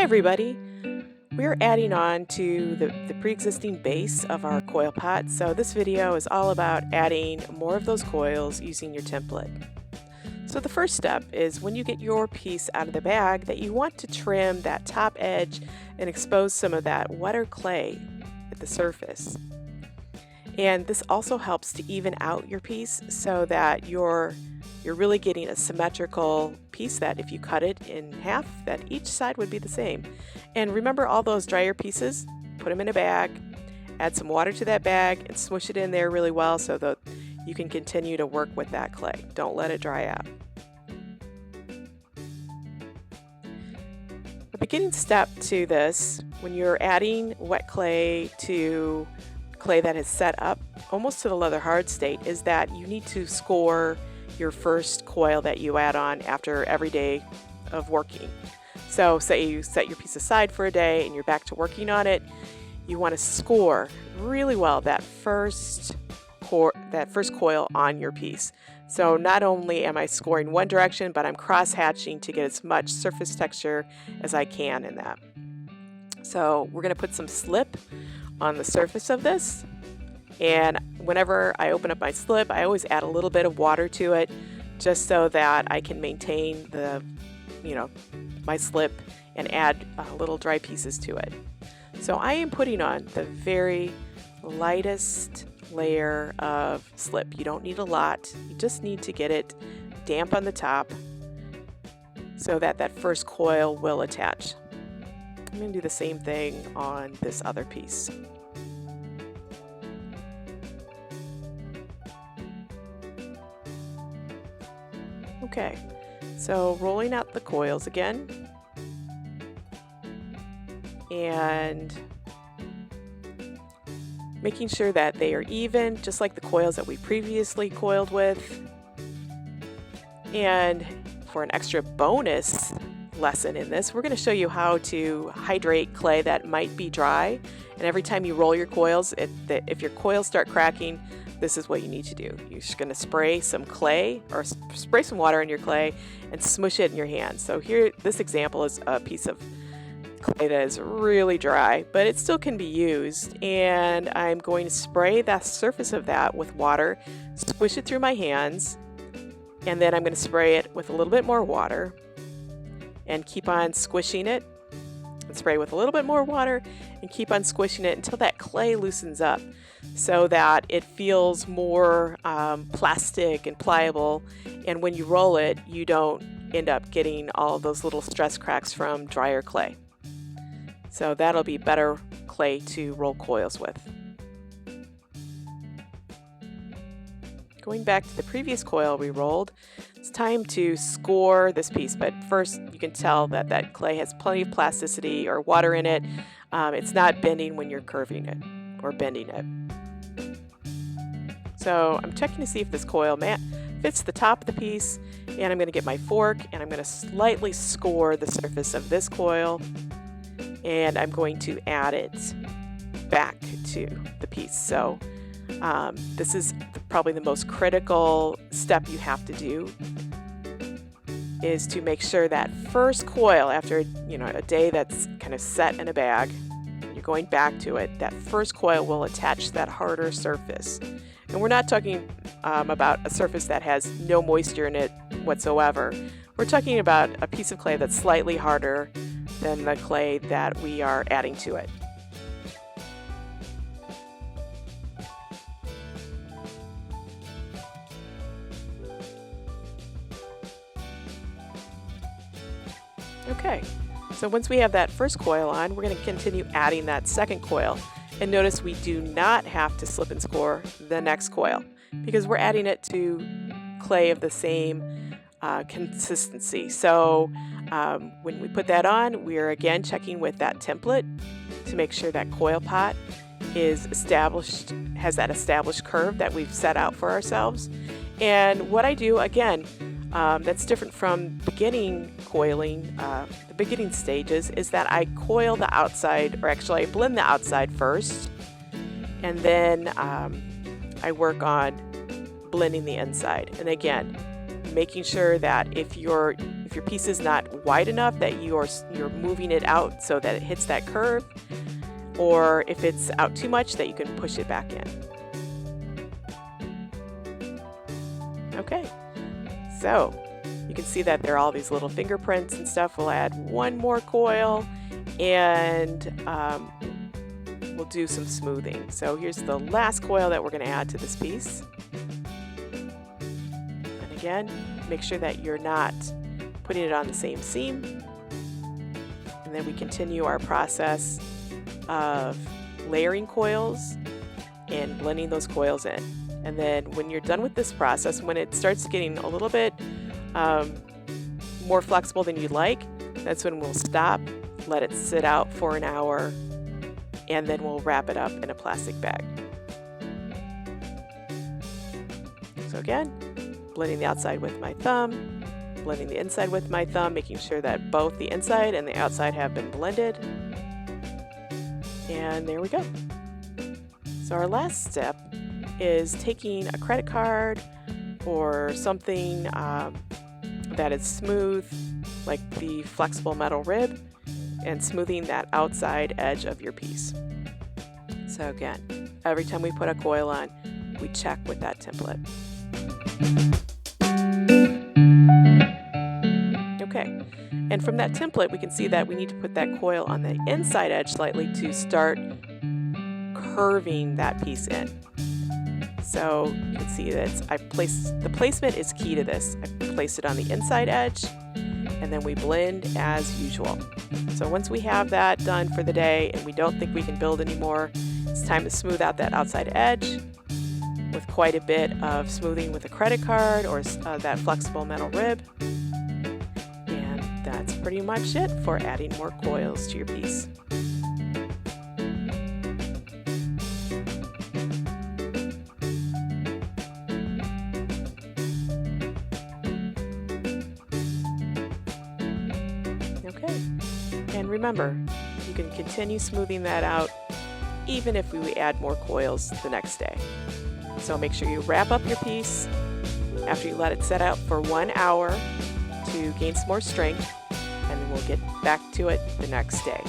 everybody! We're adding on to the pre-existing base of our coil pot, so this video is all about adding more of those coils using your template. So the first step is when you get your piece out of the bag that you want to trim that top edge and expose some of that wetter clay at the surface. And this also helps to even out your piece so that you're really getting a symmetrical piece that if you cut it in half, that each side would be the same. And remember all those drier pieces, put them in a bag, add some water to that bag and smush it in there really well so that you can continue to work with that clay. Don't let it dry out. The beginning step to this, when you're adding wet clay to clay that is set up almost to the leather hard state, is that you need to score your first coil that you add on after every day of working. So say you set your piece aside for a day and you're back to working on it, you want to score really well that first coil on your piece. So not only am I scoring one direction, but I'm cross-hatching to get as much surface texture as I can in that. So we're going to put some slip on the surface of this, and whenever I open up my slip, I always add a little bit of water to it just so that I can maintain my slip and add little dry pieces to it. So I am putting on the very lightest layer of slip. You don't need a lot, you just need to get it damp on the top so that that first coil will attach. I'm going to do the same thing on this other piece. Okay, so rolling out the coils again and making sure that they are even, just like the coils that we previously coiled with. And for an extra bonus lesson in this, we're going to show you how to hydrate clay that might be dry. And every time you roll your coils, if your coils start cracking, this is what you need to do. You're just going to spray some clay or spray some water in your clay and smush it in your hand. So here, this example is a piece of clay that is really dry, but it still can be used. And I'm going to spray the surface of that with water, squish it through my hands, and then I'm going to spray it with a little bit more water and keep on squishing it, and spray with a little bit more water and keep on squishing it until that clay loosens up so that it feels more plastic and pliable, and when you roll it you don't end up getting all of those little stress cracks from drier clay. So that'll be better clay to roll coils with. Going back to the previous coil we rolled, it's time to score this piece, but first you can tell that that clay has plenty of plasticity or water in it. It's not bending when you're curving it or bending it. So I'm checking to see if this coil fits the top of the piece, and I'm going to get my fork and I'm going to slightly score the surface of this coil, and I'm going to add it back to the piece. So this is probably the most critical step you have to do, is to make sure that first coil, after a day that's kind of set in a bag, you're going back to it, that first coil will attach to that harder surface. And we're not talking about a surface that has no moisture in it whatsoever. We're talking about a piece of clay that's slightly harder than the clay that we are adding to it. Okay, so once we have that first coil on, we're going to continue adding that second coil. And notice we do not have to slip and score the next coil because we're adding it to clay of the same consistency. So when we put that on, we are again checking with that template to make sure that coil pot is established, has that established curve that we've set out for ourselves. And what I do, again, that's different from beginning coiling, the beginning stages, is that I coil the outside, or actually I blend the outside first, and then I work on blending the inside. And again, making sure that if your piece is not wide enough, that you're moving it out so that it hits that curve, or if it's out too much, that you can push it back in. Okay, so you can see that there are all these little fingerprints and stuff. We'll add one more coil, and we'll do some smoothing. So here's the last coil that we're going to add to this piece. And again, make sure that you're not putting it on the same seam. And then we continue our process of layering coils and blending those coils in. And then when you're done with this process, when it starts getting a little bit more flexible than you'd like, that's when we'll stop, let it sit out for an hour, and then we'll wrap it up in a plastic bag. So again, blending the outside with my thumb, blending the inside with my thumb, making sure that both the inside and the outside have been blended. And there we go. So our last step is taking a credit card or something that is smooth, like the flexible metal rib, and smoothing that outside edge of your piece. So again, every time we put a coil on, we check with that template. Okay, and from that template, we can see that we need to put that coil on the inside edge slightly to start curving that piece in. So you can see that the placement is key to this. I placed it on the inside edge, and then we blend as usual. So once we have that done for the day and we don't think we can build anymore, it's time to smooth out that outside edge with quite a bit of smoothing with a credit card or that flexible metal rib. And that's pretty much it for adding more coils to your piece. Okay, and remember, you can continue smoothing that out even if we add more coils the next day. So make sure you wrap up your piece after you let it set out for 1 hour to gain some more strength, and then we'll get back to it the next day.